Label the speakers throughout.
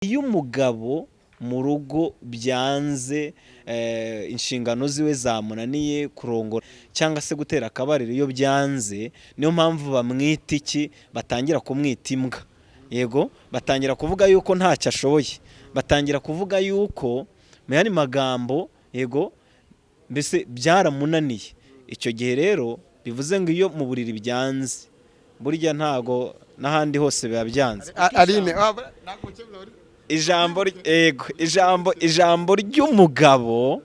Speaker 1: iyo umugabo mu rugo byanze inshingano ziwe zamunaniye kurongora cyangwa se gutera akabariro, iyo byanze niyo mpamvu bamwita iki, batangira kumwita imbwa. Yego, batangira kuvuga yuko ntacyo ashoboye, batangira kuvuga yuko mu yandi magambo, yego, mbese byaramunaniye. Icyo gihe rero bivuze ngo iyo mu buriri byanze, burya ntago n'ahandi hose biba byanze. Ijambo ry'umugabo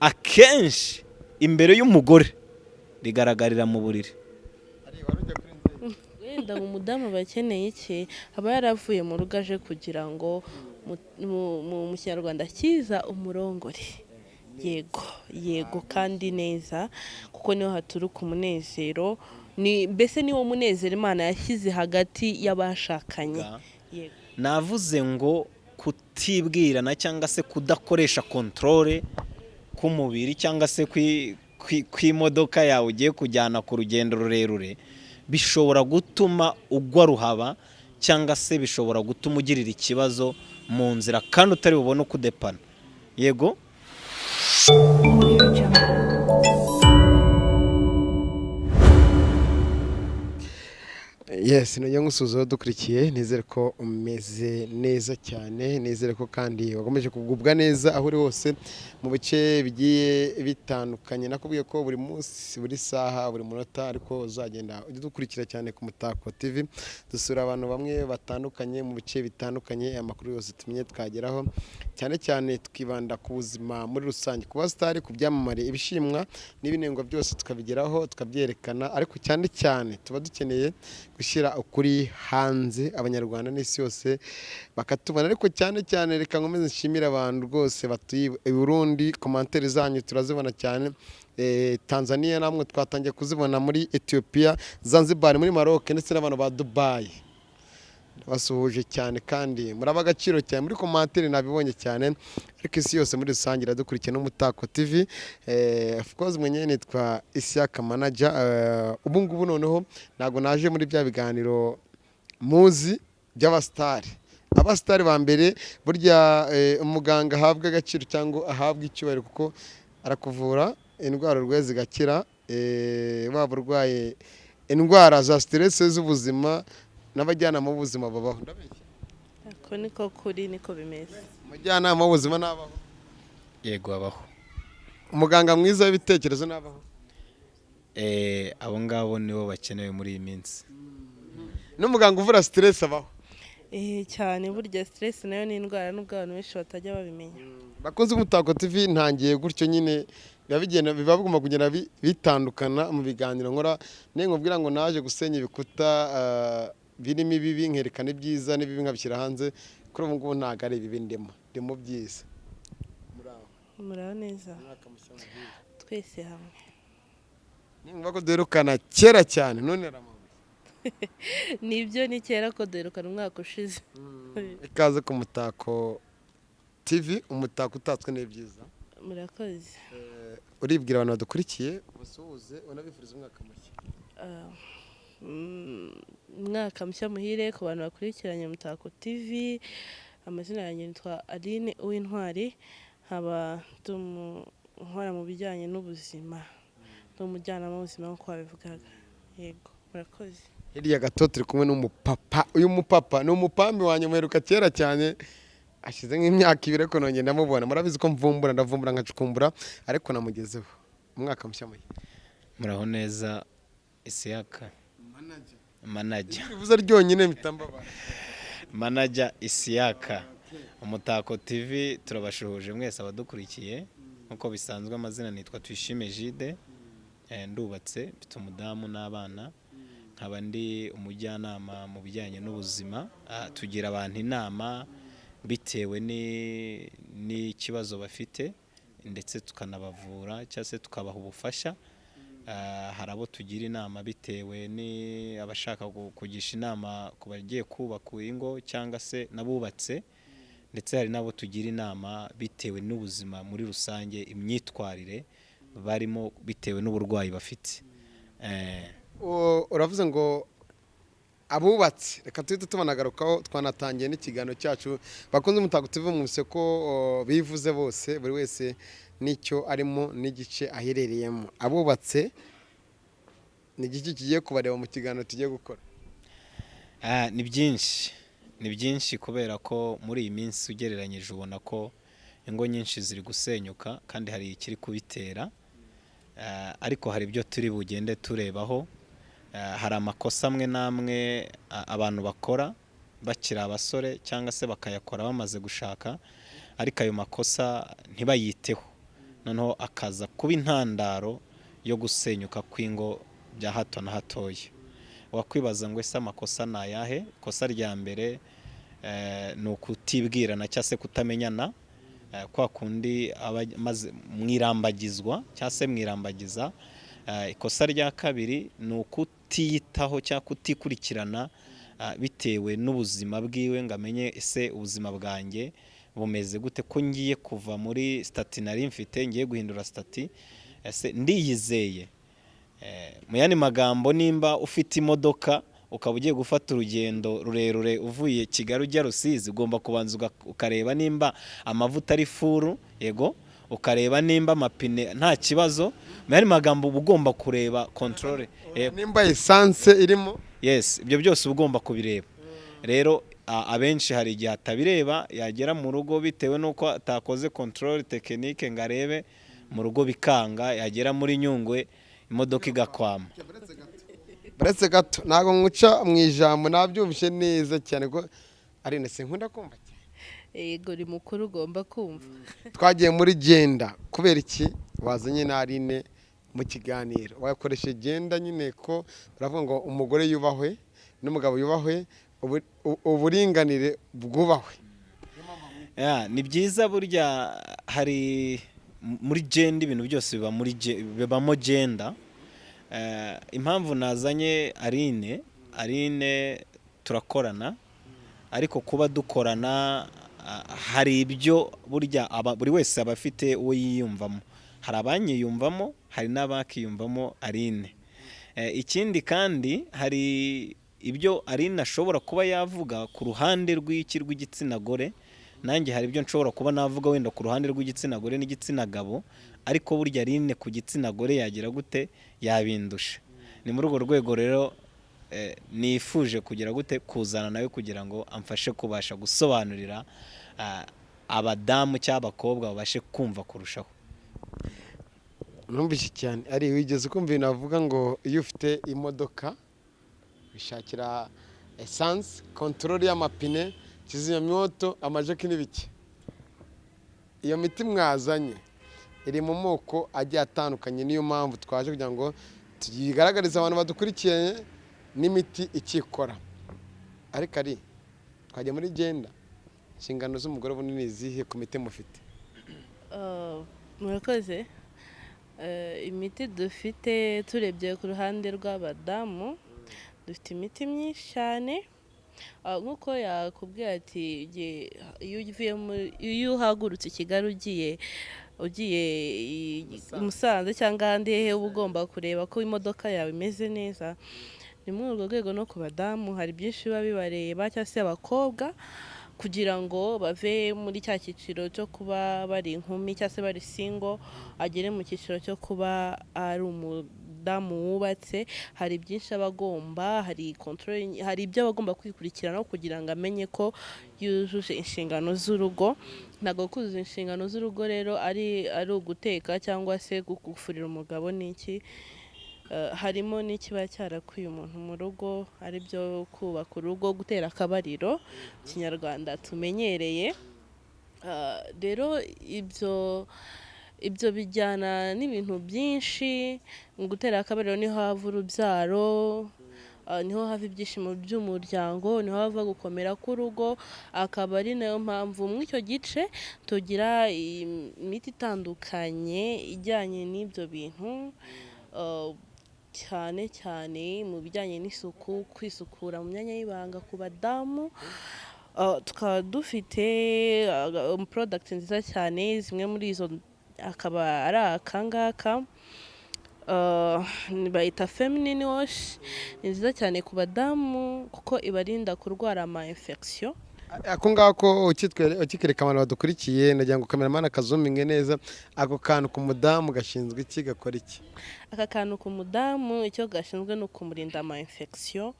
Speaker 1: akenshi imbere y'umugore rigaragarira mu buriri.
Speaker 2: Wenda mu mudamu aba akeneye iki, aba yaravuye mu rugo aje kugira ngo mu kinyarwanda cyiza umurongore. Yego kandi neza, kuko niho haturuka umunezero, mbese niwo munezero Imana yashyize hagati y'abashakanye.
Speaker 1: Navuze ngo kutibwirana cyangwa se kudakoresha controle k'umubiri cyangwa se kw'imodoka yawe ugiye kujyana ku rugendo rurerure bishobora gutuma ugwa ruhaba, cyangwa se bishobora gutuma ugirira ikibazo mu nzira kandi utari bubone uko udepana. Yego.
Speaker 3: Yes, nujya ngusuzo dukurikiye, nizere ko umeze neza cyane, nizere ko kandi wakomeje kugubwa neza aho uri hose mu bice bigiye bitandukanye. Nakubwiye ko buri munsi, buri saha, buri munota ariko uzagenda dukurikira cyane ku Mutako TV, dusura abantu bamwe batandukanye mu bice bitandukanye, amakuru yose tumenye twageraho, cyane cyane tukibanda ku buzima muri rusange, ku basitari, ku byamamare, ibishimwa n'ibinengo byose tukabigeraho tukabyerekana, ariko cyane cyane tuba dukeneye gushyira ukuri hanze, Abanyarwanda n'isi yose bakatubona. Ariko cyane cyane reka nkomeze nshimire abantu rwose batuye i Burundi, komantere zanyu turazibona cyane. Tanzania namwe twatangiye kuzibona, muri Ethiopia, Zanzibar, muri Maroc ndetse n'abantu ba Dubai. Basuhuje cyane kandi muraba agaciro cyane muri komantere, nabibonye cyane. Ariko isi yose muri rusange iradukurikiye n'Umutako TV. Of course mwenyewe nitwa Isiaka manager. Ubu ngubu noneho ntago naje muri bya biganiro muzi by'abastari. Abastari ba mbere burya umuganga ahabwa agaciro cyangwa ahabwa icyubahiro kuko arakuvura indwara urwaye zigakira. Waba urwaye indwara za stress z'ubuzima, n'abajyanama b'ubuzima babaho.
Speaker 2: Ako niko kuri, niko bimeze.
Speaker 3: Umujyanama w'ubuzima nabaho.
Speaker 1: Yego, abaho.
Speaker 3: Umuganga mwiza w'ibitekerezo nabaho.
Speaker 1: Abo ngabo nibo bakenewe muri iyi minsi.
Speaker 3: N'umuganga uvura stress abaho.
Speaker 2: Cyane, burya stress nayo ni indwara n'ubwo abantu benshi batajya babimenya.
Speaker 3: Bakunze Umutako TV, ntangiye gutyo nyine biba bigomba kugenda bitandukana mu biganiro nkora. Nkubwira ngo naje gusenya ibikuta birimo ibibi, nkerekana ibyiza n'ibibi nkabishyira hanze. Kuri ubu ngubu ntago ari ibibi ndimo byiza.
Speaker 2: Muraho neza twese hamwe.
Speaker 3: Nimba ko duherukana kera cyane, none ramama.
Speaker 2: Nibyo, ni kera ko duherukana umwaka ushize.
Speaker 3: Ikaze ku Mutako TV, umutako utatswe n'ibyiza.
Speaker 2: Murakoze.
Speaker 3: Uribwira abantu badukurikiye, ubasuhuze, unabifuriza umwaka mushya.
Speaker 2: Umwaka mushya muhire ku bantu bakurikiranye Mutako TV. Amazina yanjye nitwa Aline Uwintwari, nkaba nkora mu bijyanye n'ubuzima, n'umujyanama w'ubuzima nk'uko babivugaga. Yego, murakoze.
Speaker 3: Hirya gato turi kumwe n'umupapa. Uyu mupapa ni umupambi wanjye muheruka kera cyane, ashize nk'imyaka 2 ariko nongeye ndamubona. Murabizi ko ndavumbura nkacukumbura, ariko namugezeho. Umwaka mushya muhire.
Speaker 1: Muraho neza Isiaka manager.
Speaker 3: Bivuze ryonyine mitambaba.
Speaker 1: Manager Isiaka. Umutako TV turabashuhuje mwese abadukurikiye. Nkuko bisanzwe amazina nitwa Twishime Jide. Ndubatse, mfite umudamu n'abana. Nkaba ndi umujyanama mu bijyanye n'ubuzima. Tugira abantu inama bitewe n'ikibazo bafite, ndetse tukanabavura cyangwa se tukabaha ubufasha. Hari abo tugira inama bitewe abashaka kugisha inama ku bagiye kubaka ingo cyangwa se nabubatse, ndetse hari nabo tugira inama bitewe n'ubuzima muri rusange, imyitwarire barimo bitewe n'uburwayi bafite.
Speaker 3: Uravuze ngo abubatse reka tuhite tubanagarukaho twanatangiye n'ikiganiro cyacu bakunze umutako tuve mu ko bivuze bose buri wese nicyo arimo n'igice aherereyemo abubatse ni igiki kigiye kubareba mu kiganiro tugiye gukora.
Speaker 1: ni byinshi kubera ko muri iyi minsi ugereranyije ubona ko ingo nyinshi ziri gusenyuka kandi hari ikiri kubitera, ariko hari ibyo turi bugende turebaho. Hari amakosa amwe n'amwe abantu bakora bakiri abasore cyangwa se bakayakora bamaze gushaka, ariko ayo makosa ntibayiteho, noneho akaza kuba intandaro yo gusenyuka kw'ingo bya hato na hatoya. Wakwibaza ngo ese amakosa ni ayahe? Ikosa rya mbere ni ukutibwirana cyangwa se kutamenyana, kwa kundi mwirambagizwa cyangwa se mwirambagiza. Ikosa rya kabiri ni ukutiyitaho cyangwa kutikurikirana bitewe n'ubuzima bwiwe, ngo amenye ese ubuzima bwanjye bumeze gute, ko ngiye kuva muri stati nari mfite ngiye guhindura stati, ese ndiyizeye. Mu yandi magambo, nimba ufite imodoka ukaba ugiye gufata urugendo rurerure uvuye Kigali ujya Rusizi, ugomba kubanza ukareba nimba amavuta ari furu, yego, ukareba nimba amapine nta kibazo. Mu yandi magambo uba ugomba kureba control,
Speaker 3: nimba essence irimo.
Speaker 1: Yes, ibyo byose uba ugomba kubireba. Rero abenshi hari igihe atabireba, yagera mu rugo bitewe n'uko atakoze control technique ngo arebe mu rugo bikanga, yagera muri Nyungwe imodoka igakwama.
Speaker 3: Baretse gato ntago nkuca mu ijambo, nabyumvise neza cyane ko ari nese nkunda kumva cyane.
Speaker 2: Yego, uri mukuru ugomba kumva.
Speaker 3: Twagiye muri genda kubera iki wazanye narine mu kiganiro, wakoreshe genda nyine ko uravuga ngo umugore yubahwe n'umugabo yubahwe, uburinganire bwubahwe.
Speaker 1: Ni byiza burya, hari muri genda ibintu byose bibamo genda. Impamvu nazanye Arine turakorana, ariko kuba dukorana hari ibyo burya buri wese aba afite uwo yiyumvamo. Hari abanyiyumvamo, hari n'abakiyumvamo Arine. Ikindi kandi hari ibyo Arine ashobora kuba yavuga ku ruhande rw'igitsina gore, nanjye hari ibyo nshobora kuba navuga wenda ku ruhande rw'igitsina gore n'igitsina gabo, ariko burya Arine ku gitsina gore yagira gute, yabindusha. Ni muri urwo rwego rero nifuje kugira gute kuzana nawe kugira ngo amfashe kubasha gusobanurira abadamu cyangwa abakobwa babashe kumva kurushaho.
Speaker 3: Numvise cyane ari wigeze kumva ibintu avuga ngo iyo ufite imodoka bishakira essence, control y'amapine, kizimyamwoto, amajeki n'ibiki. Iyo miti mwazanye iri mu moko agiye atandukanye, niyo mpamvu twaje kugira ngo tuyigaragarize abantu badukurikiye n'imiti ikikora. Ariko ari twajya muri genda, inshingano z'umugore bunini zihe ku miti mufite?
Speaker 2: Murakoze. Imiti dufite turebye ku ruhande rw'abadamu, dufite imiti myinshi cyane. Nk'uko yakubwiye ati iyo uhagurutse Kigali ugiye Musanze cyangwa ahandi hehe, uba ugomba kureba ko imodoka yawe imeze neza. Ni muri urwo rwego no ku badamu hari byinshi biba bibareba, cyangwa se abakobwa, kugira ngo bave muri cya cyiciro cyo kuba bari inkumi cyangwa se bari single, agere mu cyiciro cyo kuba ari umudamu wubatse. Hari byinshi abagomba, hari control, hari ibyo abagomba kwikurikirana kugira ngo amenye ko yujuje inshingano z'urugo. Ntabwo kuzuza inshingano z'urugo rero ari uguteka cyangwa se gufurira umugabo n'iki. Harimo n'ikiba cyarakwiye umuntu mu rugo, ari byo kubaka urugo, gutera akabariro, Kinyarwanda tumenyereye. Rero ibyo bijyana n'ibintu byinshi. Mu gutera akabariro niho hava urubyaro, niho hava ibyishimo by'umuryango, niho hava gukomera k'urugo. Akaba ari nayo mpamvu muri icyo gice tugira imiti itandukanye ijyanye n'ibyo bintu, cyane cyane mu bijyanye n'isuku, kwisukura mu myanya y'ibanga ku badamu. Tukaba dufite product nziza cyane, zimwe muri izo akaba ari akangaka. bayita feminine wash, ni nziza cyane ku badamu kuko ibarinda kurwara ama infection.
Speaker 3: ako ngako ukikereka abantu badukurikiye nagira ngo kameramani akazuminge neza, ako kantu ku mudamu gashinzwe iki, gakora iki?
Speaker 2: Aka kantu ku mudamu icyo gashinzwe ni ukumurinda ama infection.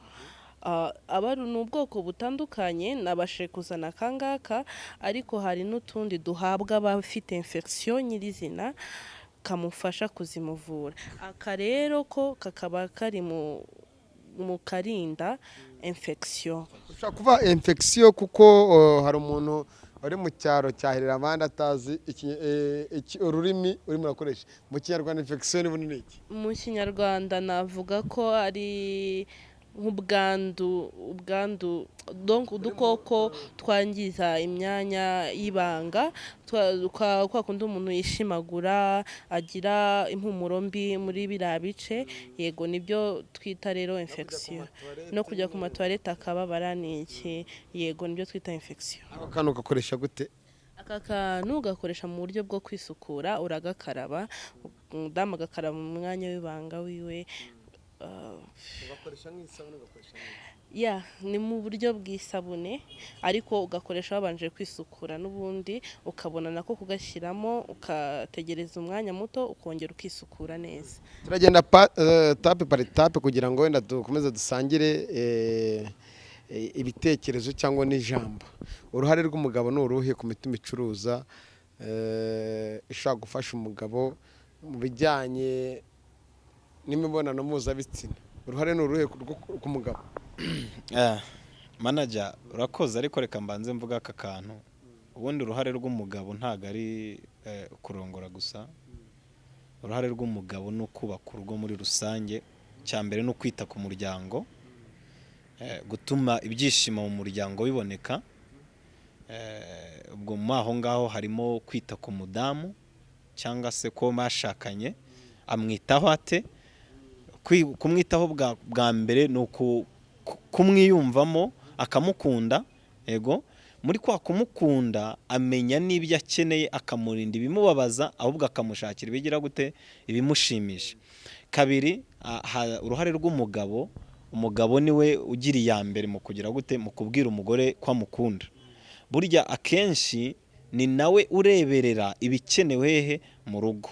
Speaker 2: Aba ari ubwoko butandukanye, nabashe kuzana akangaka, ariko hari n'utundi duhabwa abafite infection nyirizina kamufasha kuzimuvura. Aka rero ko kakaba kari mu karinda infection.
Speaker 3: Ushaka kuva infection kuko hari umuntu uri mu cyaro cyahirira abandi atazi ururimi urimo urakoresha mu Kinyarwanda. Infection ni bunini iki?
Speaker 2: Mu Kinyarwanda navuga ko ari nk'ubwandu, donc udukoko twangiza imyanya y'ibanga, kwa kundi umuntu yishimagura, agira impumuro mbi muri biriya bice, yego nibyo twita rero infection. No kujya ku matoilette akababara ni iki, yego nibyo twita infection.
Speaker 3: Ako kantu gakoresha gute?
Speaker 2: Aka kantu gakoresha mu buryo bwo kwisukura, uragakaraba, umudamu agakaraba mu mwanya w'ibanga wiwe.
Speaker 3: Ugakoresha nk'isabune, ugakoresha
Speaker 2: ni mu buryo bw'isabune, ariko ugakoresha wabanje kwisukura n'ubundi ukabona nako kugashyiramo, ukategereza umwanya muto ukongera ukisukura neza.
Speaker 3: Turagenda tape par tape kugira ngo wenda dukomeze dusangire ibitekerezo cyangwa n'ijambo. Uruhare rw'umugabo ni uruhe ku mitima icuruza ishaka gufasha umugabo mu bijyanye n'imibonano mpuzabitsina? Uruhare ni uruhe ku mugabo?
Speaker 1: Manager urakoze, ariko reka mbanze mvuga aka kantu. Ubundi uruhare rw'umugabo ntago ari kurongora gusa. Uruhare rw'umugabo ni ukubaka urugo muri rusange. Cyambere no kwita ku muryango, gutuma ibyishimo mu muryango biboneka. Ubwo aho ngaho harimo kwita ku mudamu cyangwa se ko bashakanye, amwitaho ate. Kumwitaho bwa mbere ni kumwiyumvamo, akamukunda. Yego, muri kwa kumukunda amenya n'ibyo akeneye, akamurinda ibimubabaza, ahubwo akamushakira ibigira gute, ibimushimisha. Kabiri, uruhare rw'umugabo, umugabo niwe ugira iya mbere mu kugira gute, mu kubwira umugore ko amukunda. Burya akenshi ni nawe ureberera ibikenewe hehe mu rugo.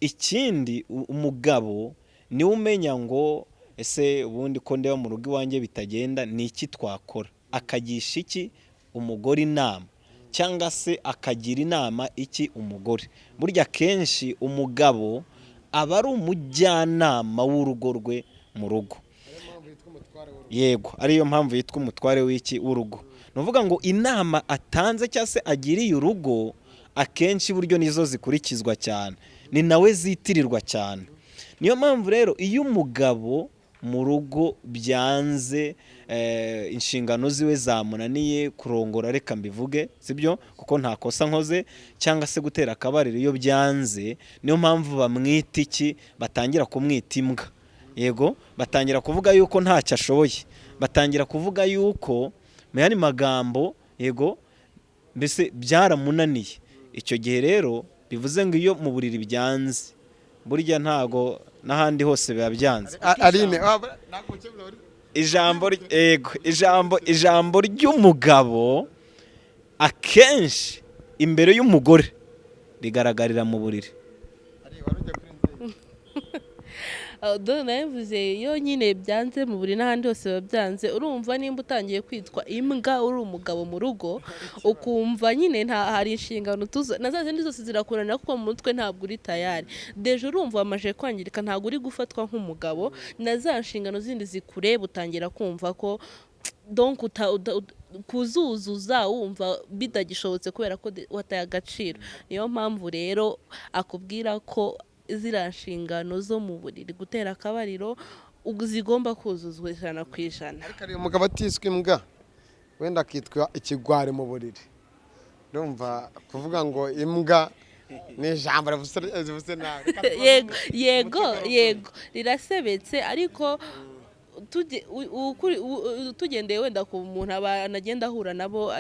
Speaker 1: Ikindi, umugabo niwe umenya ngo ese ubundi ko ndeba mu rugo iwanjye bitagenda, ni iki twakora, akagisha iki umugore inama, cyangwa se akagira inama iki umugore. Burya kenshi umugabo aba ari umujyanama w'urugo rwe mu rugo. Yego, ariyo mpamvu yitwa umutware w'urugo. Nuvuga ngo inama atanze cyangwa se agiriye urugo, akenshi buryo nizo zikurikizwa cyane, ni nawe zitirirwa cyane. Niyo mpamvu rero iyo umugabo mu rugo byanze, inshingano ziwe zamunaniye, kurongora reka mbivuge, sibyo, kuko nta kosa nkoze, cyangwa se gutera akabariro iyo byanze, niyo mpamvu bamwita iki, batangira kumwita imbwa. Yego, batangira kuvuga yuko ntacyo ashoboye, batangira kuvuga yuko mu yandi magambo, yego, mbese byaramunaniye. Icyo gihe rero bivuze ngo iyo mu buriri byanze, burya ntago n'ahandi hose biba byanze. Ijambo ry'umugabo akenshi imbere y'umugore rigaragarira mu buriri.
Speaker 2: Dore navuze iyo nyine byanze mu buriri n'ahandi hose biba byanze. Urumva nimba utangiye kwitwa imbwa uri umugabo mu rugo, ukumva nyine hari inshingano na za zindi zose zirakunanira kuko mu mutwe ntabwo uri tayari. Deje urumva wamaje kwangirika, ntabwo uri gufatwa nk'umugabo, na za nshingano zindi zikureba utangira kumva ko donc kuzuzuza wumva bidagishobotse kubera ko wataye agaciro. Niyo mpamvu rero akubwira ko ziriya nshingano zo mu buriri, gutera akabariro, zigomba kuzuzwa 100%.
Speaker 3: Ariko ari umugabo atiswe imbwa, wenda akitwa ikigwari mu buriri. Ndumva kuvuga ngo imbwa ni ijambo rivuze nabi.
Speaker 2: Yego, rirasebetse, ariko tugendeye wenda ku muntu anagenda ahura nabo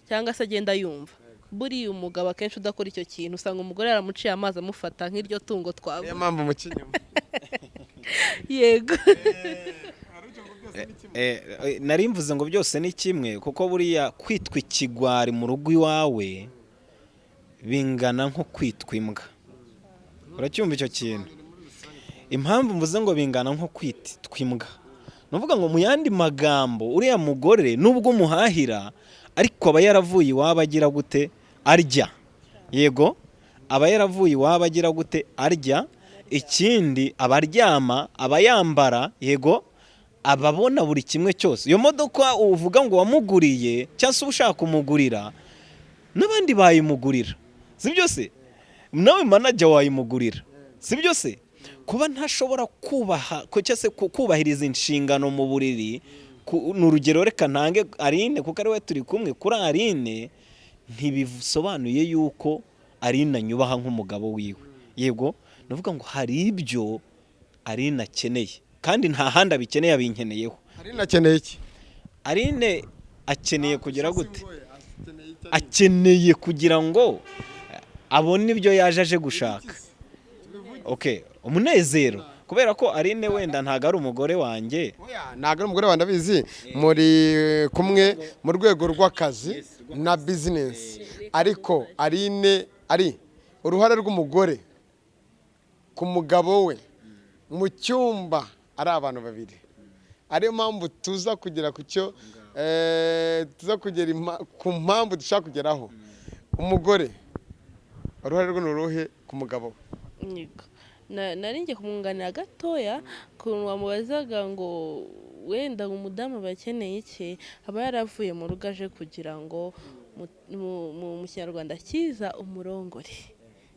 Speaker 2: cyangwa se agenda yumva. buriya umugabo akenshi udakora icyo kintu usanga umugore yaramuciye amazi amufata nk'iryo tungo twavuga.
Speaker 3: niyo mpamvu mu kinyuma
Speaker 2: Yego.
Speaker 1: nari mvuze ngo byose ni kimwe kuko buriya kwitwa ikigwari mu rugo iwawe bingana nko kwitwa imbwa. Uracyumva icyo kintu? Impamvu mvuze ngo bingana nko kwitwa imbwa, nuvuga ngo mu yandi magambo uriya mugore nubwo umuhahira ariko aba yaravuye iwabo agira gute arya. Yego, aba yaravuye iwabo agira gute arya. Ikindi abaryama, abayambara, yego, ababona buri kimwe cyose. Iyo modoka uvuga ngo wamuguriye cyangwa se ushaka kumugurira n'abandi bayimugurira, si byo se? Nawe manager wayimugurira, si byo se? Kuba ntashobora kubaha cyangwa se kubahiriza inshingano mu buriri, n'urugero reka ntange Aline kuko ari we turi kumwe, kuri Aline ntibisobanuye yuko Aline anyubaha nk'umugabo wiwe. Yego, navuga ngo hari ibyo Aline akeneye kandi nta handi abikeneye, abinkeneyeho.
Speaker 3: Aline akeneye iki?
Speaker 1: Aline akeneye kugira gute? Akeneye kugira ngo abone ibyo yaje aje gushaka. Okay, umunezero, kubera ko Aline wenda ntago ari umugore wanjye.
Speaker 3: Ntago ari umugore wanjye, abizi muri kumwe mu rwego rw'akazi na business, ariko Aline ari uruhare rw'umugore ku mugabo we mu cyumba ari abantu babiri. Ariyo mpamvu tuza kugera ku cyo tuza kugera ku mpamvu dushaka kugeraho. Umugore uruhare rwe n'uruhe ku mugabo we?
Speaker 2: Nari ngiye kumwunganira gatoya ukuntu wamubazaga ngo wenda umudamu aba akeneye iki, aba yaravuye mu rugo aje kugira ngo mu Kinyarwanda cyiza umurongore.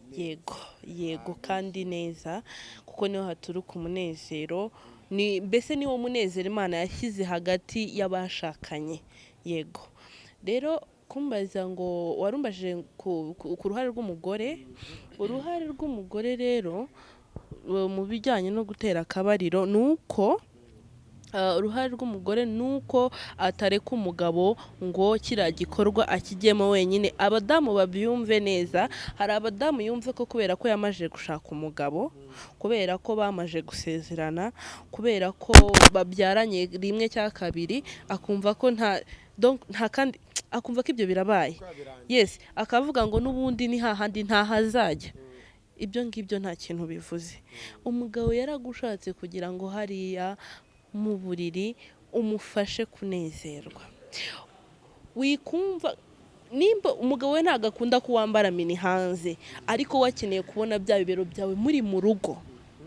Speaker 2: Yego kandi neza, kuko niho haturuka umunezero, mbese niwo munezero Imana yashyize hagati y'abashakanye. Yego, rero kumbaza ngo warumbajije ku ruhare rw'umugore. Uruhare rw'umugore rero mu bijyanye no gutera akabariro nuko uruhare rw'umugore nuko atareka umugabo ngo kiriya gikorwa akijyemo wenyine. Abadamu babyumve neza. Hari abadamu yumve ko kubera ko yamaje gushaka umugabo, kubera ko bamaje gusezerana, kubera ko babyaranye rimwe cyangwa kabiri, akumva ko nta kandi akumva ko ibyo birabaye. Yes, akavuga ngo n'ubundi ni hahandi ntahazajya. Ibyo ngibyo nta kintu bivuze. Umugabo yaragushatse kugira ngo hariya mu buriri umufashe kunezerwa. Wikumva nimba umugabo we ntago akunda kuwambara mini hanze, ariko wakeneye kubona bya bibero byawe muri mu rugo,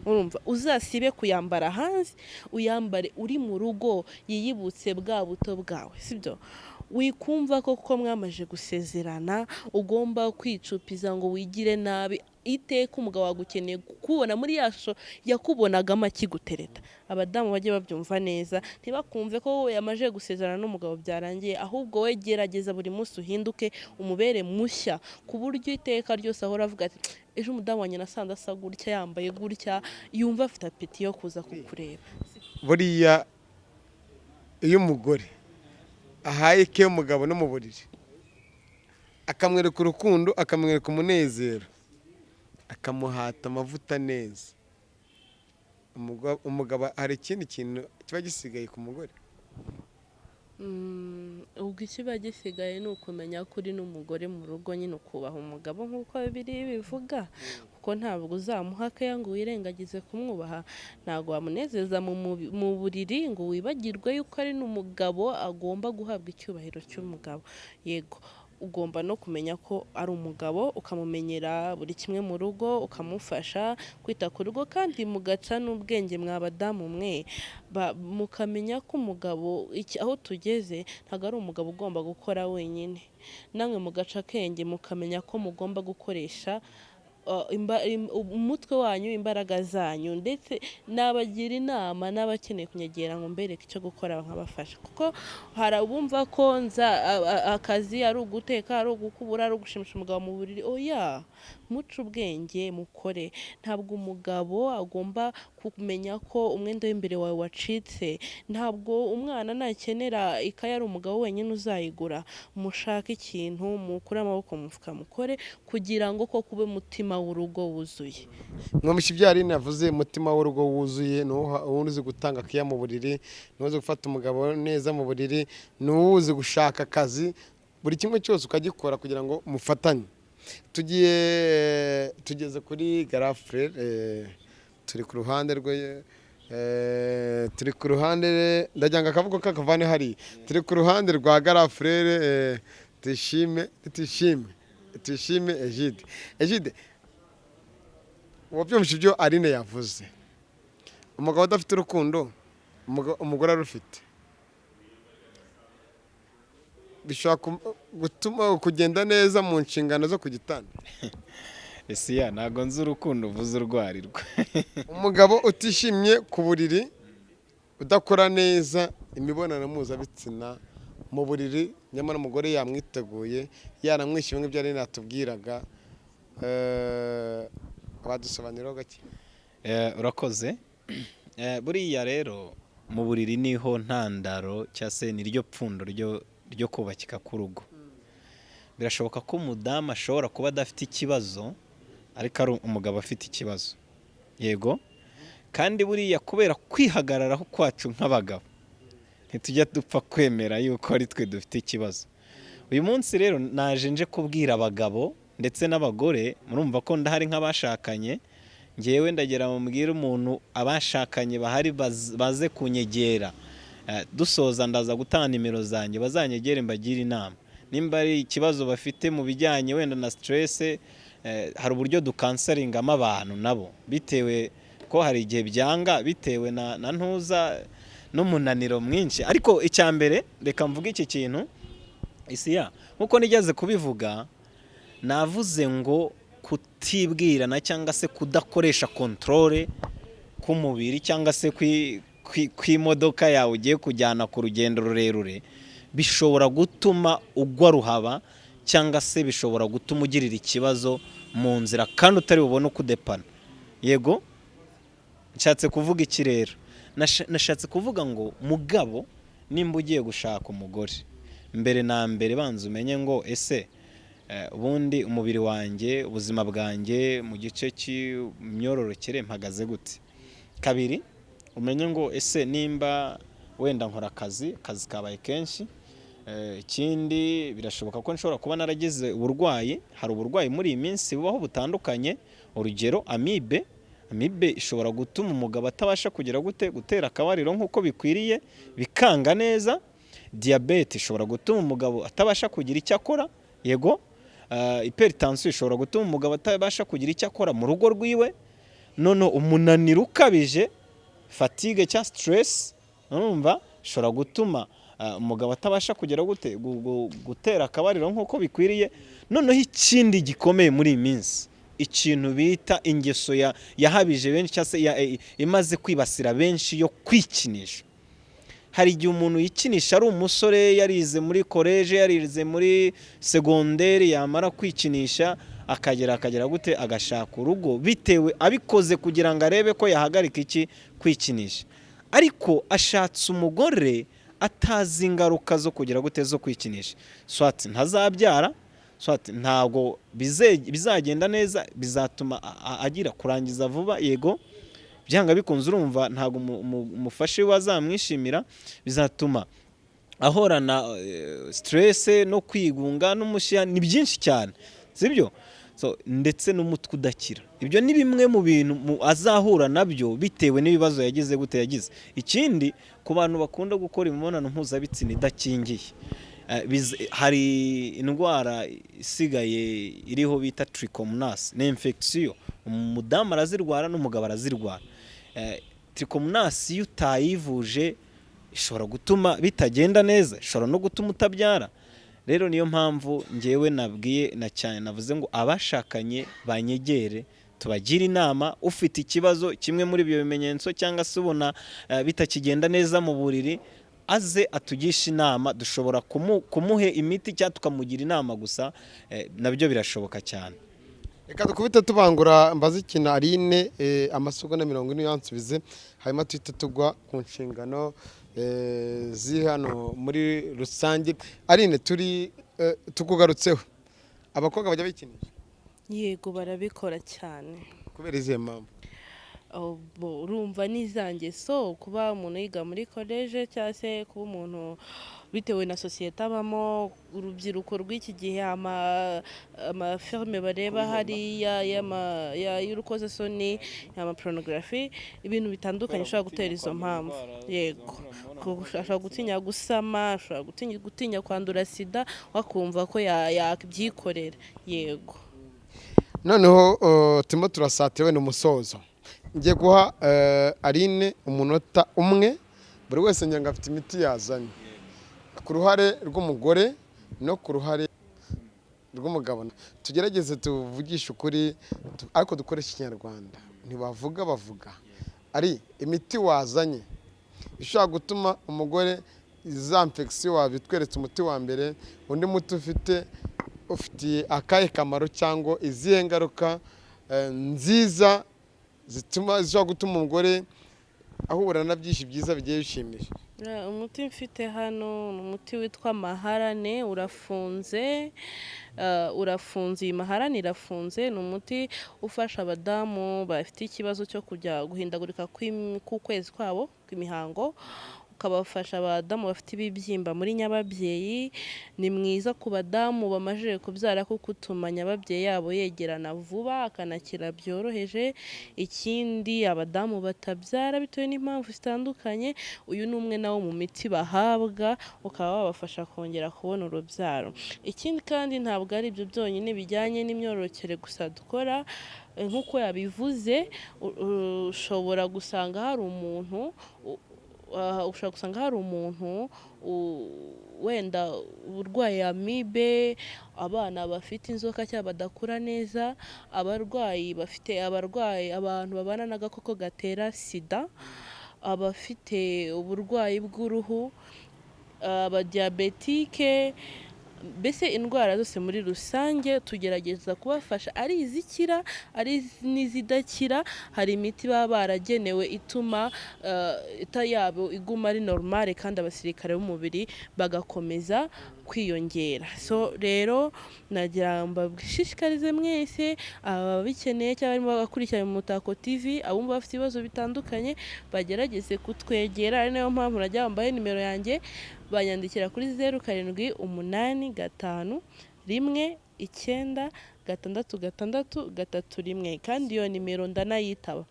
Speaker 2: urumva uzasibe kuyambara hanze, uyambare uri mu rugo, yiyibutse bwa buto bwawe, sibyo? Wikumva ko mwamaje gusezerana ugomba kwicupiza ngo wigire nabi. Iteka umugabo wagukeneye kubona muri yasho yakubonagamo akigutereta. Abadamu bajye babyumva neza, ntibakumve ko wowe yamaje gusezerana n'umugabo byarangiye, ahubwo we gerageza buri munsi uhinduke, umubere mushya, ku buryo iteka ryose ahora avuga ati ejo umudamu wanjye nasanze asa gutya, yambaye gutya, yumva afite apeti yo kuza kukureba.
Speaker 3: Buriya iyo umugore ahaye ke umugabo no mu buriri, akamwereka urukundo, akamwereka umunezero, akamuhata amavuta neza, umugabo hari ikindi kintu kiba gisigaye ku mugore?
Speaker 2: Ubwo ikiba gisigaye ni ukumenya ko uri n'umugore mu rugo, nyine ukubaha umugabo nk'uko Bibiliya bivuga, kuko ntabwo uzamuha keya ngo wirengagize kumwubaha. Ntabwo wamunezeza mu buriri ngo wibagirwe yuko ari n'umugabo agomba guhabwa icyubahiro cy'umugabo. Yego, ugomba no kumenya ko ari umugabo, ukamumenyera buri kimwe mu rugo, ukamufasha kwita ku rugo, kandi mugaca n'ubwenge mw'abadamu mwe, mukamenya ko umugabo aho tugeze ntabwo ari umugabo ugomba gukora wenyine. Namwe mugaca akenge mukamenya ko mugomba gukoresha umutwe wanyu, imbaraga zanyu, ndetse nabagira inama n'abakeneye kunyegera ngo mbereke icyo gukora nkabafasha, kuko hari abumva ko akazi ari uguteka, ari ugukubura, ari ugushimisha umugabo mu buriri. Oya, muce ubwenge mukore. Ntabwo umugabo agomba kumenya ko umwenda w'imbere wawe wacitse. Ntabwo umwana nakenera ikaye ari umugabo wenyine uzayigura. Mushake ikintu, mukure amaboko mu mufuka mukore, kugira ngo ko kube mutima w'urugo wuzuye.
Speaker 3: Mwamisha ibyari navuze, umutima w'urugo wuzuye ni uzi gutanga kiya mu buriri, ni uzi gufata umugabo neza mu buriri, ni uzi gushaka akazi, buri kimwe cyose ukagikora kugira ngo mufatanye. Tugeze kuri garafure, turi ku ruhande rwe, turi ku ruhande ndajyanga akavuga kakavane hari, turi ku ruhande rwa garafure. Tuyishime Egide, wabyumvise ibyo Aline yavuze. Umugabo udafite urukundo, umugore arufite, bishobora gutuma kugenda neza mu nshingano zo ku gitanda.
Speaker 1: Ese ntago nzi urukundo uvuze urwarirwa.
Speaker 3: Umugabo utishimye ku buriri, udakora neza imibonano mpuzabitsina mu buriri, nyamara umugore yamwiteguye, yaramwishyuye nk'ibyo Aline yatubwiraga, wadusobanuriraho gake.
Speaker 1: Urakoze. Buriya rero mu buriri niho ntandaro cyangwa se niryo pfundo ryo kubakika k'urugo. Birashoboka ko umudamu ashobora kuba adafite ikibazo ariko ari umugabo afite ikibazo, yego, kandi buriya kubera kwihagararaho kwacu nk'abagabo ntitujya dupfa kwemera yuko ari twe dufite ikibazo. Uyu munsi rero naje nje kubwira abagabo ndetse n'abagore, murumva ko ndahari nk'abashakanye, ngewe ndagera mubwira umuntu abashakanye bahari baze kunyegera, dusoza ndaza gutanga nimero zanjye, bazanyegere mbagire inama. Nimba ari ikibazo bafite mu bijyanye wenda na stress, hari uburyo dukansaringamo abantu nabo, bitewe ko hari igihe byanga bitewe na ntuza n'umunaniro mwinshi. Ariko icyambere reka mvuge iki kintu, nkuko nigeze kubivuga, navuze ngo kutibwirana cyangwa se kudakoresha controle k'umubiri cyangwa se kw'imodoka yawe ugiye kujyana ku rugendo rurerure, bishobora gutuma ugwa ruhaba cyangwa se bishobora gutuma ugirira ikibazo mu nzira kandi utari bubone uko udepana. Yego, nshatse kuvuga iki rero? Nashatse kuvuga ngo mugabo, nimba ugiye gushaka umugore, mbere na mbere banza umenye ngo ese ubundi umubiri wanjye, ubuzima bwanjye mu gice cy'imyororokere mpagaze gute. Kabiri, umenye ngo ese nimba wenda nkora akazi kabaye kenshi, ikindi birashoboka ko nshobora kuba naragize uburwayi. Hari uburwayi muri iyi minsi bubaho butandukanye, urugero amibe ishobora gutuma umugabo atabasha kugira gutera akabariro nk'uko bikwiriye, bikanga neza. Diyabete ishobora gutuma umugabo atabasha kugira icyo akora, yego. Hypertension ishobora gutuma umugabo atabasha kugira icyo akora mu rugo rwiwe. None umunaniro ukabije, fatigue cyangwa stress, urumva, ishobora gutuma umugabo atabasha kugira gutera akabariro nk'uko bikwiriye. Noneho ikindi gikomeye muri iyi minsi, ikintu bita ingeso yahabije benshi cyangwa se imaze kwibasira benshi yo kwikinisha. Hari igihe umuntu yikinisha ari umusore, yarize muri college, yarize muri secondaire, yamara kwikinisha akagera gute agashaka urugo, bitewe abikoze kugira ngo arebe ko yahagarika iki kwikinisha. Ariko ashatse umugore atazi ingaruka zo kugira gute zo kwikinisha, swati ntazabyara, swati ntabwo bizagenda neza, bizatuma agira kurangiza vuba, yego, byanga bikunze, urumva ntabwo umufashe wazamwishimira, bizatuma ahorana stress no kwigunga n'umushyira, ni byinshi cyane, sibyo? Ndetse n'umutwe udakira. Ibyo ni bimwe mu bintu azahura nabyo bitewe n'ibibazo yagize gute yagize. Ikindi, ku bantu bakunda gukora imibonano mpuzabitsina idakingiye, hari indwara isigaye iriho bita trichomonas, ni infection, umudamu arazirwara n'umugabo arazirwara. Trichomonas iyo utayivuje ishobora gutuma bitagenda neza, ishobora no gutuma utabyara. rero niyo mpamvu ngewe nabwiye na cyane navuze ngo abashakanye banyegere tubagira inama, ufite ikibazo kimwe muri ibyo bimenyetso cyangwa se ubona bitakigenda neza mu buriri, aze atugisha inama, dushobora kumuhe imiti cyangwa tukamugira inama gusa, nabyo birashoboka cyane.
Speaker 3: Reka dukubite tubangura mbaze ikintu Aline amasegonda 40 yansubize, hanyuma tuhite tugwa ku nshingano ziri hano muri rusange. Aline tukugarutseho, abakobwa bajya bikinisha?
Speaker 2: Yego barabikora cyane.
Speaker 3: Kubera izihe mpamvu?
Speaker 2: Urumva n'izangeso, kuba umuntu yiga muri college cyangwa se kuba umuntu bitewe na sosiyete abamo, urubyiruko rw'iki gihe amafilme bareba hariya y'urukozasoni, pornography, ibintu bitandukanye ushobora gutera izo mpamvu. Yego, ushobora gutinya gusama, ushobora gutinya kwandura sida, wakumva ko yakibyikorera. Yego.
Speaker 3: Noneho turimo turasatira n'umusozo. Ngiye guha Aline umunota umwe, buri wese njye ngafite imiti yazanye, ku ruhare rw'umugore no ku ruhare rw'umugabo. Tugerageze tuvugishe ukuri ariko dukoresha ikinyarwanda, ntibavuga bavuga. Ari imiti wazanye ishobora gutuma umugore za infection wabitweretse umuti wa mbere, undi muti ufitiye akahe kamaro cyangwa izihe ngaruka nziza zishobora gutuma umugore ahura na byinshi byiza bigiye bishimisha?
Speaker 2: Umuti mfite hano ni umuti witwa maharane, urafunze. Iyi maharane irafunze, ni umuti ufasha abadamu bafite ikibazo cyo kujya guhindagurika k'ukwezi kwabo kw'imihango, ukabafasha abadamu bafite ibibyimba muri nyababyeyi. Ni mwiza ku badamu bamajije kubyara kuko utuma nyababyeyi yabo yegerana vuba akanakira byoroheje. Ikindi, abadamu batabyara bitewe n'impamvu zitandukanye, uyu ni umwe nawo mu miti bahabwa, ukaba wabafasha kongera kubona urubyaro. Ikindi kandi ntabwo ari ibyo byonyine bijyanye n'imyororokere gusa dukora, nk'uko yabivuze, ushobora gusanga hari umuntu wenda urwaye amibe, abana bafite inzoka cyangwa badakura neza, abantu babana n'agakoko gatera sida, abafite uburwayi bw'uruhu, abadiyabetike, mbese indwara zose muri rusange tugerageza kubafasha, ari izikira ari n'izidakira. Hari imiti baba baragenewe ituma yabo iguma ari normale kandi abasirikare b'umubiri bagakomeza kwiyongera. So rero nagira mbashishikarize mwese ababikeneye cyangwa barimo bagakurikira mu Mutako TV, abumva bafite ibibazo bitandukanye bagerageze kutwegera. Ari nayo mpamvu najya bambaye nimero yanjye, banyandikira kuri 0785196631, kandi iyo nimero ndanayitaba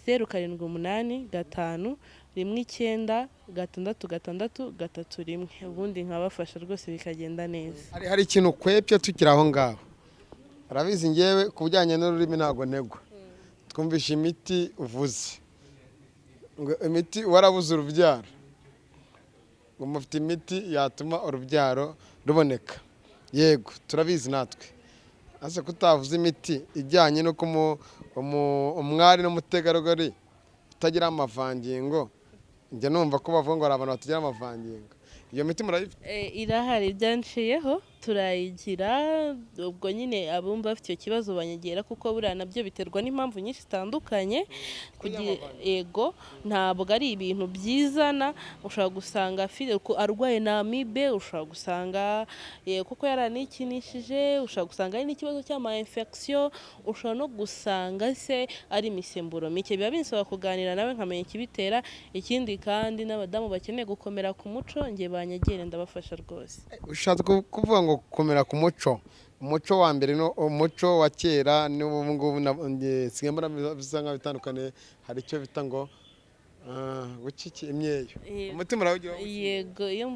Speaker 2: 0785196631, ubundi nkabafasha rwose bikagenda neza.
Speaker 3: Hari ikintu kwepye tukiri aho ngaho, arabizi ngewe ku bijyanye n'ururimi ntabwo negwa. Twumvisha imiti uvuze, imiti warabuze urubyaro, ngo mufite imiti yatuma urubyaro ruboneka. Yego, turabizi natwe. Ase kutavuze imiti ijyanye no umwari n'umutegarugori utagira amavangingo, njya numva ko bavuga ngo ari abantu batagira amavangingo. Iyo miti murayifite?
Speaker 2: Irahari, byanciyeho turayigira. Ubwo nyine abumva bafite icyo kibazo banyegera, kuko buriya nabyo biterwa n'impamvu nyinshi zitandukanye. Yego, ntabwo ari ibintu byizana. Ushobora gusanga arwaye na amibe, ushobora gusanga kuko yaranikinishije, ushobora gusanga ari n'ikibazo cy'ama infection, ushobora no gusanga se ari imisemburo mike. Biba binsaba kuganira nawe nkamenya ikibitera. Ikindi kandi n'abadamu bakeneye gukomera ku muco, nge banyegere ndabafasha rwose.
Speaker 3: Ushatse kuvuga ngo gukomera ku muco, umuco wa mbere no umuco wa kera n'ubu ngubu sigembara bisa nka bitandukanye. Hari icyo bita ngo guciki imyeyo, umutima urawugira?
Speaker 2: Yego, iyo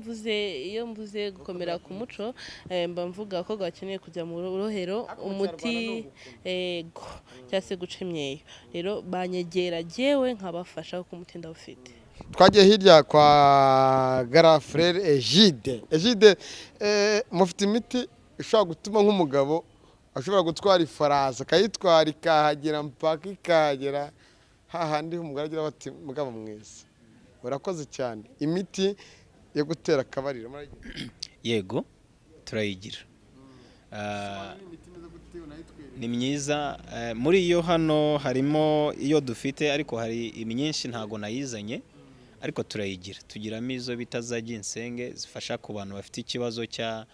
Speaker 2: mvuze gukomera ku muco, mba mvuga ko gakeneye kujya mu rohero umuti, yego, cyangwa se guca imyeyo. Rero banyegera jewe nkabafasha kuko umuti ndawufite.
Speaker 3: twagiye hirya kwa garafurere Egide mufite imiti ishobora gutuma nk'umugabo ashobora gutwara ifarasi akayitwara ikahagera mpaka ikahagera hahandi umugabo agira bati mugabo mwiza urakoze cyane. Imiti yo gutera akabariro
Speaker 1: yego turayigira. Ni myiza. Muri iyo hano harimo iyo dufite ariko hari imyinshi ntago nayizanye ariko turayigira. Tugiramo izo bita za ginsenge zifasha ku bantu bafite ikibazo cya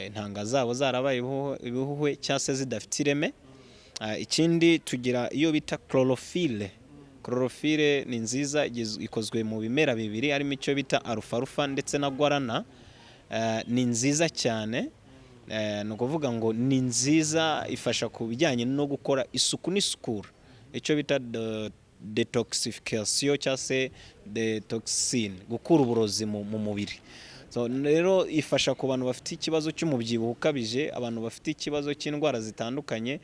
Speaker 1: intanga zabo zarabaye ibihuhwe cyangwa se zidafite ireme. Ikindi tugira iyo bita chlorophylle. Chlorophylle ni nziza, ikozwe mu bimera bibiri harimo icyo bita alfalfa ndetse na guarana. Ni nziza cyane. Ni ukuvuga ngo ni nziza, ifasha ku bijyanye no gukora isuku n'isukura, icyo bita detoxification cyangwa se detoxine, gukura uburozi mu mubiri. Rero ifasha ku bantu bafite ikibazo cy'umubyibuho ukabije, abantu bafite ikibazo cy'indwara zitandukanye,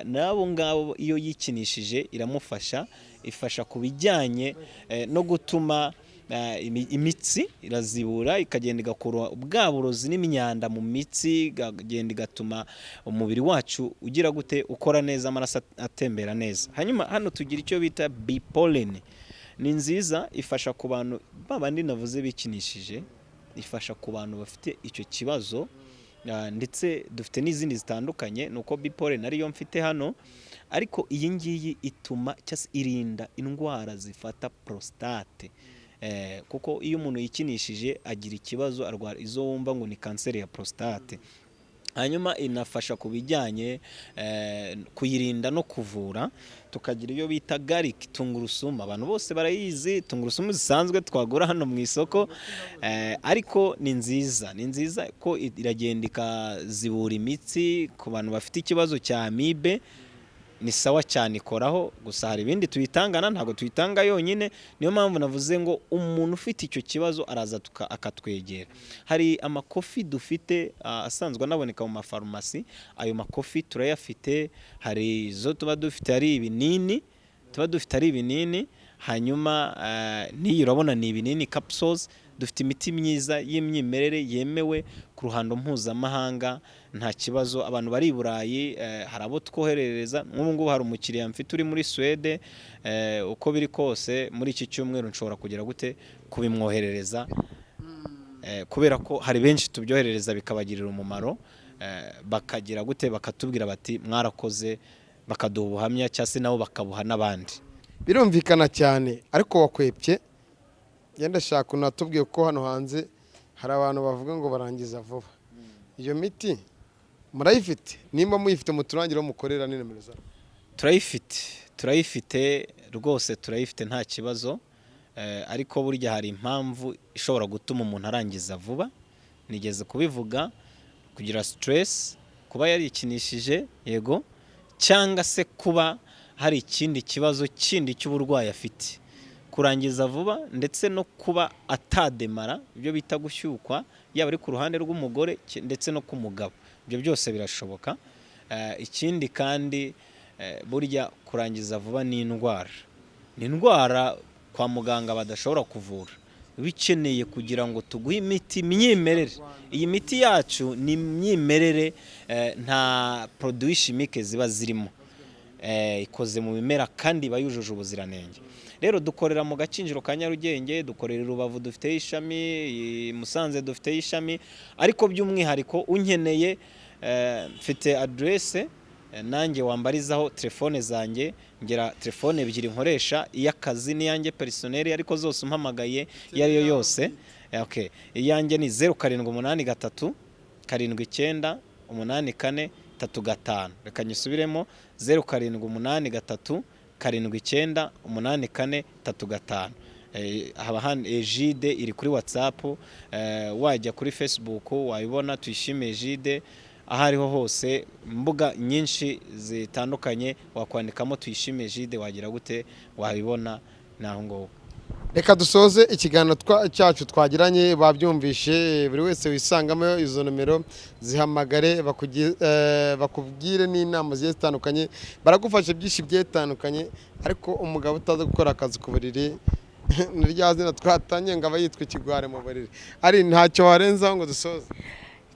Speaker 1: nabo ngabo iyo yikinishije iramufasha. Ifasha ku bijyanye no gutuma imitsi irazibura, ikagenda igakura bwa burozi n'imyanda mu mitsi, ikagenda igatuma umubiri wacu ugira gute ukora neza, amaraso atembera neza. Hanyuma hano tugira icyo bita bipollen. Ni nziza, ifasha ku bantu babandi navuze bikinishije, ifasha ku bantu bafite icyo kibazo, ndetse dufite n'izindi zitandukanye. Nuko bipollen ariyo mfite hano, ariko iyi ngiyi ituma cyangwa irinda indwara zifata prostate. Kuko iyo umuntu yikinishije agira ikibazo, arwara izo wumva ngo ni kanseri ya prostate. Hanyuma inafasha ku bijyanye kuyirinda no kuvura. Tukagira iyo bita garlic, tungurusumu. Abantu bose barayizi, tungurusumu zisanzwe twagura hano mu isoko, ariko ni nziza ko iragenda ikazibura imitsi. Ku bantu bafite ikibazo cya amibe ni sawa cyane, ikoraho. Gusa hari ibindi tuyitangana, ntabwo tuyitanga yonyine. Niyo mpamvu navuze ngo umuntu ufite icyo kibazo araza akatwegera. Hari amakofi dufite asanzwe anaboneka mu mafarumasi. Ayo makofi turayafite. Hari izo tuba dufite ari ibinini, hanyuma n'iyi urabona ni ibinini capsules. Dufite imiti myiza y'imyimerere yemewe ku ruhando mpuzamahanga, nta kibazo. Abantu bari i Burayi hari abo twoherereza. Nk'ubu ngubu hari umukiriya mfite uri muri Swede, uko biri kose muri iki cyumweru nshobora kugira gute kubimwoherereza, kubera ko hari benshi tubyoherereza bikabagirira umumaro, bakagira gute bakatubwira bati mwarakoze, bakaduha ubuhamya cyangwa se nabo bakabuha n'abandi.
Speaker 3: Birumvikana cyane. Ariko wakwepye yenda shaka unatubwiye ko hano hanze hari abantu bavuga ngo barangiza vuba. Iyo miti murayifite? Nimba muyifite muturangire aho mukorera ni nimero zayo.
Speaker 1: Turayifite rwose, turayifite nta kibazo. Ariko burya hari impamvu ishobora gutuma umuntu arangiza vuba. Nigeze kubivuga, kugira stress, kuba yarikinishije, yego, cyangwa se kuba hari ikindi kibazo kindi cy'uburwayi afite. Kurangiza vuba ndetse no kuba atademara, ibyo bita gushyukwa, yaba ari ku ruhande rw'umugore ndetse no ku mugabo. Ibyo byose birashoboka. Ikindi kandi burya kurangiza vuba ni indwara kwa muganga badashobora kuvura. Bikeneye kugira ngo tuguhe imiti myimerere. Iyi miti yacu ni myimerere, nta produit chimique ziba zirimo. Ikoze mu bimera kandi bayujuje ubuziranenge. Rero dukorera mu Gakinjiro ka Nyarugenge, dukorera Rubavu dufite ishami, Musanze dufite ishami, ariko by'umwihariko unkeneye mfite adresse nanjye wambarizaho telefone zanjye. Ngira telefone ebyiri nkoresha, iy'akazi n'iyanjye personnel, ariko zose umpamagaye iyo ari yo yose. Okay, iyanjye ni 0783 79 84 35. Reka nyisubiremo 0783 79 84 35. Haba hano Egide iri kuri WhatsApp, wajya kuri Facebook wayibona Tuyishime Egide. Ahariho hose mbuga nyinshi zitandukanye wakwandikamo Tuyishime Egide, wagira gute wabibona naho ngo.
Speaker 3: Reka dusoze ikiganiro cyacu twagiranye. Babyumvishe, buri wese wisangamo izo nomero, zihamagare bakubwire n'inama zigiye zitandukanye, baragufasha byinshi bigiye bitandukanye. Ariko umugabo utaza gukora akazi ku buriri ni rya zina twatanye ngo aba yitwa ikigware mu buriri. Ari ntacyo warenzaho ngo dusoze?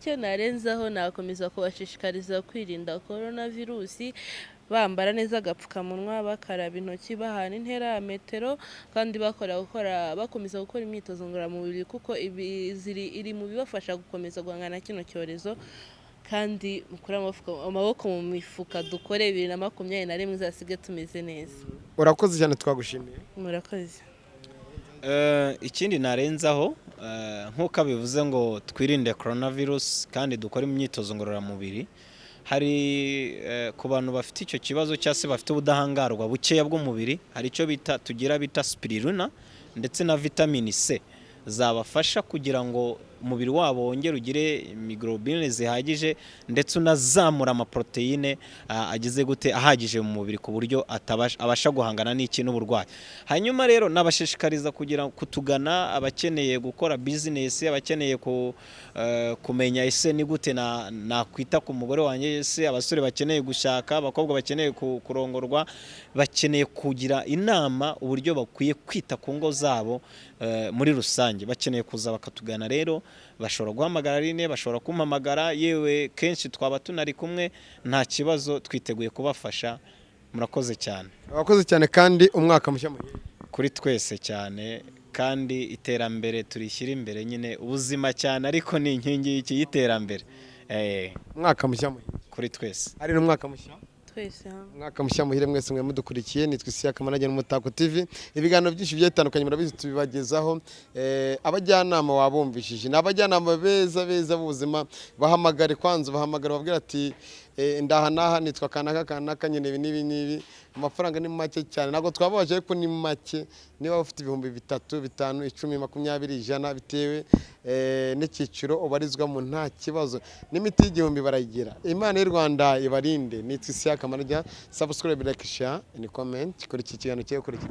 Speaker 2: icyo narenzaho nakomeza kubashishikariza kwirinda korona virusi, bambara neza agapfukamunwa, bakaraba intoki, bahana intera ya metero, kandi bakomeza gukora imyitozo ngororamubiri kuko iri mu bibafasha gukomeza guhangana kino cyorezo. Kandi mukure amaboko mu mifuka, dukore 2021 izasige tumeze neza.
Speaker 3: Urakoze cyane, twagushimiye.
Speaker 2: Murakoze.
Speaker 1: Ikindi narenzaho nk'uko bivuze ngo twirinde coronavirus kandi dukore imyitozo ngororamubiri. Hari ku bantu bafite icyo kibazo cyangwa se bafite ubudahangarwa bukeya bw'umubiri, hari icyo bita spirulina ndetse na vitamini C zabafasha kugira ngo umubiri wabo wongere ugire microglobine zihagije, ndetse unazamura amaproteine agize gute ahagije mu mubiri ku buryo abasha guhangana n'iki n'uburwayi. Hanyuma rero nabashishikariza kugira kutugana, abakeneye gukora business, abakeneye kumenya ese ni gute nakwita ku mugore wanjye, ese abasore bakeneye gushaka, abakobwa bakeneye kurongorwa, bakeneye kugira inama uburyo bakwiye kwita ku ngo zabo muri rusange. Bakeneye kuza bakatugana rero, bashobora guhamagara line, bashobora kumpamagara, yewe kenshi twaba tunari kumwe, nta kibazo, twiteguye kubafasha. Murakoze cyane.
Speaker 3: Urakoze cyane kandi umwaka mushya muhire
Speaker 1: kuri twese cyane, kandi iterambere turishyira imbere, nyine ubuzima cyane ariko ni inkingi y'iterambere.
Speaker 3: Umwaka mushya muhire
Speaker 1: kuri twese.
Speaker 3: Ari n'umwaka mushya
Speaker 2: Twese
Speaker 3: umwaka mushya muhire mwese mwe mudukurikiye. Nitwe Isiyakamana n'Umutako TV. Ibiganiro byinshi bigiye bitandukanye murabizi tubibagezaho. Abajyanama wabumvishije, n'abajyanama beza b'ubuzima, bahamagare kwanza, bahamagara babwira ati ndaha naha nitwa kanaka nyine ibi n'ibi. Amafaranga ni make cyane, ntabwo twababaje ariko ni make. Niba ufite 3,000, 5, 10, 20, 100 bitewe n'icyiciro ubarizwamo, nta kibazo. N'imiti y'igihumbi barayigira. Imana y'u Rwanda ibarinde. Nitwe Isiyakamana. Subscribe, like, share and comment kuri iki kiganiro cyo kuri iki.